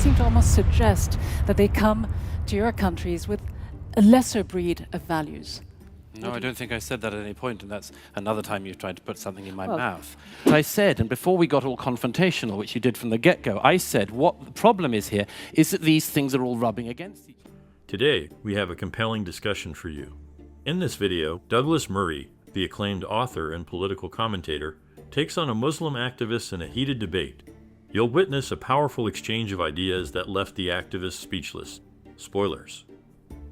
seem to almost suggest that they come to your countries with a lesser breed of values. No, I don't think I said that at any point, and that's another time you've tried to put something in my mouth. I said, and before we got all confrontational, which you did from the get-go, I said what the problem is here is that these things are all rubbing against each other. Today, we have a compelling discussion for you. In this video, Douglas Murray, the acclaimed author and political commentator, takes on a Muslim activist in a heated debate. You'll witness a powerful exchange of ideas that left the activist speechless. Spoilers.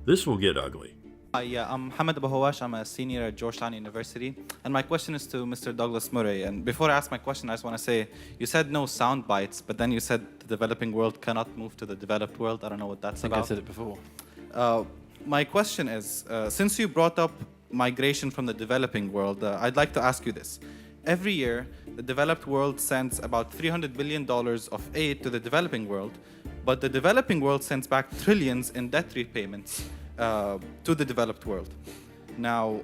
This will get ugly. Hi, I'm Hamad Abahawash. I'm a senior at Georgetown University. And my question is to Mr. Douglas Murray. And before I ask my question, I just want to say, you said no sound bites, but then you said the developing world cannot move to the developed world. I don't know what that's about. I said it before. My question is, since you brought up migration from the developing world, I'd like to ask you this. Every year, the developed world sends about $300 billion of aid to the developing world, but the developing world sends back trillions in debt repayments to the developed world. Now,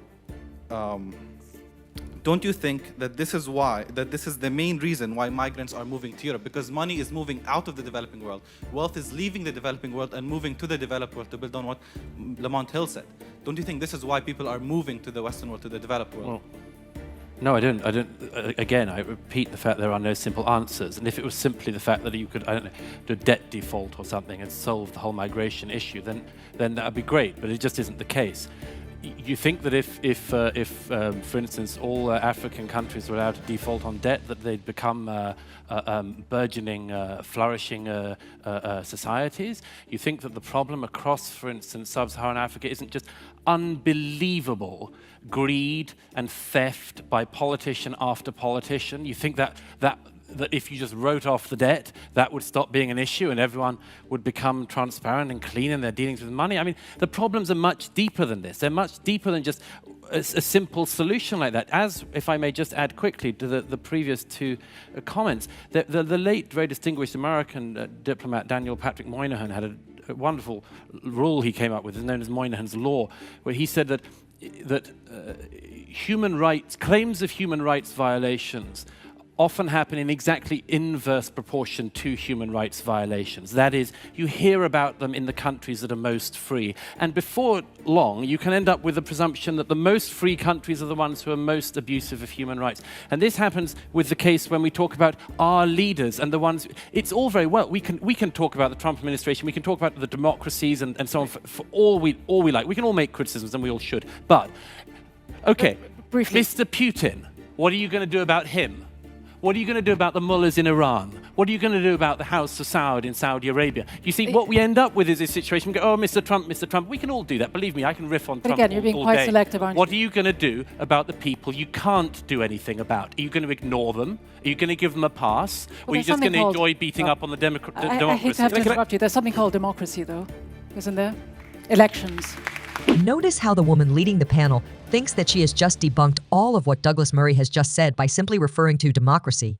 don't you think that this is the main reason why migrants are moving to Europe? Because money is moving out of the developing world. Wealth is leaving the developing world and moving to the developed world, to build on what Lamont Hill said. Don't you think this is why people are moving to the Western world, to the developed world? Well, no, I don't. Again, I repeat the fact there are no simple answers. And if it was simply the fact that you could, I don't know, do a debt default or something and solve the whole migration issue, then that would be great. But it just isn't the case. You think that if for instance, all African countries were allowed to default on debt, that they'd become burgeoning, flourishing societies? You think that the problem across, for instance, sub-Saharan Africa isn't just unbelievable greed and theft by politician after politician? You think that if you just wrote off the debt, that would stop being an issue and everyone would become transparent and clean in their dealings with money? I mean, the problems are much deeper than this. They're much deeper than just a simple solution like that. As, if I may just add quickly to the previous two comments, the late, very distinguished American diplomat Daniel Patrick Moynihan had a wonderful rule he came up with, known as Moynihan's Law, where he said that human rights, claims of human rights violations often happen in exactly inverse proportion to human rights violations. That is, you hear about them in the countries that are most free. And before long, you can end up with the presumption that the most free countries are the ones who are most abusive of human rights. And this happens with the case when we talk about our leaders and the ones, it's all very well. We can talk about the Trump administration, we can talk about the democracies and so on for all we like. We can all make criticisms and we all should. But, okay, briefly, Mr. Putin, what are you going to do about him? What are you going to do about the mullahs in Iran? What are you going to do about the House of Saud in Saudi Arabia? You see, what we end up with is this situation. We go, oh, Mr. Trump. We can all do that. Believe me, I can riff on Trump again, you're being all quite day. selective, aren't you? What are you going to do about the people you can't do anything about? Are you going to ignore them? Are you going to give them a pass? Or are you just going to enjoy beating up on the democracy? I hate to have to interrupt you. There's something called democracy, though, isn't there? Elections. Notice how the woman leading the panel thinks that she has just debunked all of what Douglas Murray has just said by simply referring to democracy.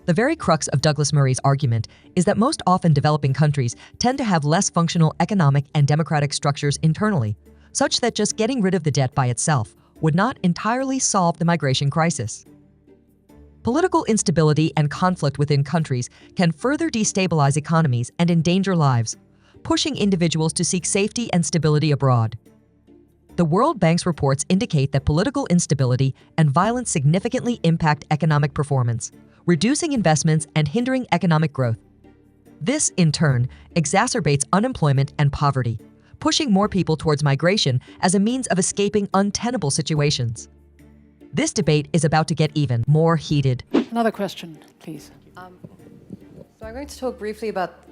The very crux of Douglas Murray's argument is that most often developing countries tend to have less functional economic and democratic structures internally, such that just getting rid of the debt by itself would not entirely solve the migration crisis. Political instability and conflict within countries can further destabilize economies and endanger lives, pushing individuals to seek safety and stability abroad. The World Bank's reports indicate that political instability and violence significantly impact economic performance, reducing investments and hindering economic growth. This, in turn, exacerbates unemployment and poverty, pushing more people towards migration as a means of escaping untenable situations. This debate is about to get even more heated. Another question, please. So I'm going to talk briefly about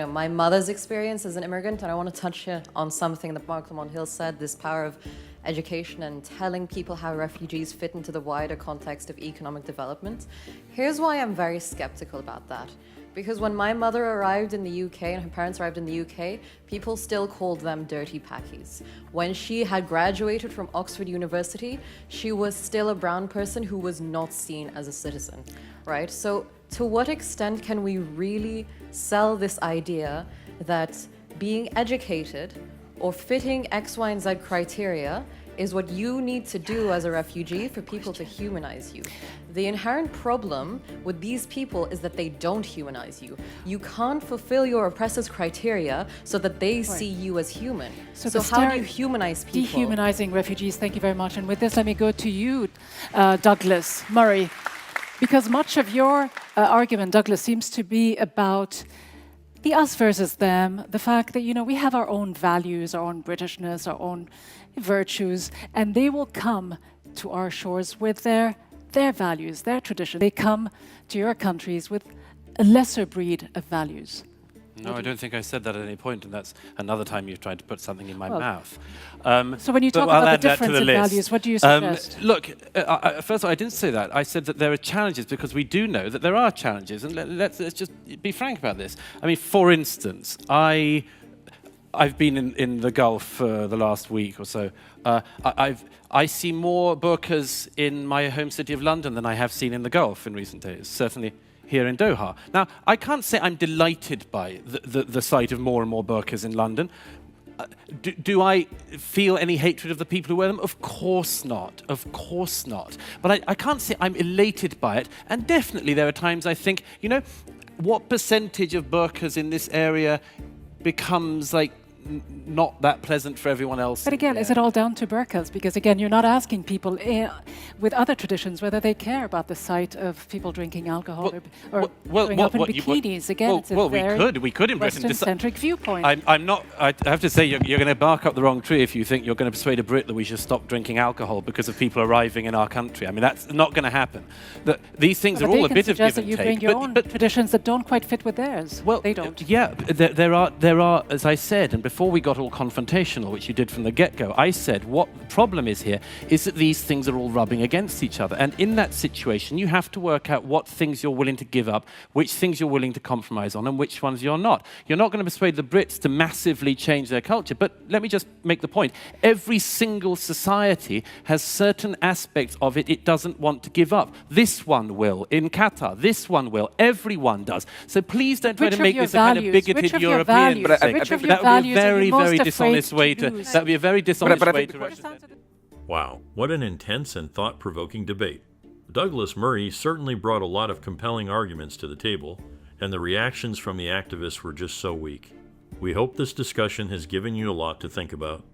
my mother's experience as an immigrant, and I want to touch here on something that Mark Lamont Hill said, this power of education and telling people how refugees fit into the wider context of economic development. Here's why I'm very skeptical about that. Because when my mother arrived in the UK and her parents arrived in the UK, people still called them dirty packies. When she had graduated from Oxford University, she was still a brown person who was not seen as a citizen, right? So to what extent can we really sell this idea that being educated or fitting X, Y, and Z criteria is what you need to do as a refugee for people to humanize you. The inherent problem with these people is that they don't humanize you. You can't fulfill your oppressors' criteria so that they see you as human. So how do you humanize people? Dehumanizing refugees, thank you very much. And with this, let me go to you, Douglas Murray. Because much of your argument, Douglas, seems to be about the us versus them, the fact that, you know, we have our own values, our own Britishness, our own virtues, and they will come to our shores with their values, their tradition. They come to your countries with a lesser breed of values. No, I don't think I said that at any point, and that's another time you've tried to put something in my mouth. So when you talk about the difference in values, what do you suggest? Look, first of all, I didn't say that. I said that there are challenges because we do know that there are challenges, and let's just be frank about this. I mean, for instance, I've been in the Gulf for the last week or so. I see more burqas in my home city of London than I have seen in the Gulf in recent days, certainly here in Doha. Now, I can't say I'm delighted by the sight of more and more burqas in London. Do I feel any hatred of the people who wear them? Of course not. Of course not. But I can't say I'm elated by it. And definitely there are times I think, you know, what percentage of burqas in this area becomes like not that pleasant for everyone else? But again, is it all down to burqas? Because again, you're not asking people with other traditions whether they care about the sight of people drinking alcohol or going up in bikinis. Again, it's a very we could in Britain Western-centric viewpoint. I'm not. I have to say, you're going to bark up the wrong tree if you think you're going to persuade a Brit that we should stop drinking alcohol because of people arriving in our country. I mean, that's not going to happen. These things are all a bit of give and take. You bring your own traditions that don't quite fit with theirs. Well, they don't. Yeah, there are, as I said, and before we got all confrontational, which you did from the get-go, I said what the problem is here is that these things are all rubbing against each other. And in that situation, you have to work out what things you're willing to give up, which things you're willing to compromise on, and which ones you're not. You're not going to persuade the Brits to massively change their culture, but let me just make the point. Every single society has certain aspects of it it doesn't want to give up. This one will. In Qatar, this one will. Everyone does. So please don't try to make this a kind of bigoted European thing. That would be a very, very dishonest way to... That would be a very dishonest way to represent it. Wow, what an intense and thought-provoking debate. Douglas Murray certainly brought a lot of compelling arguments to the table, and the reactions from the activists were just so weak. We hope this discussion has given you a lot to think about.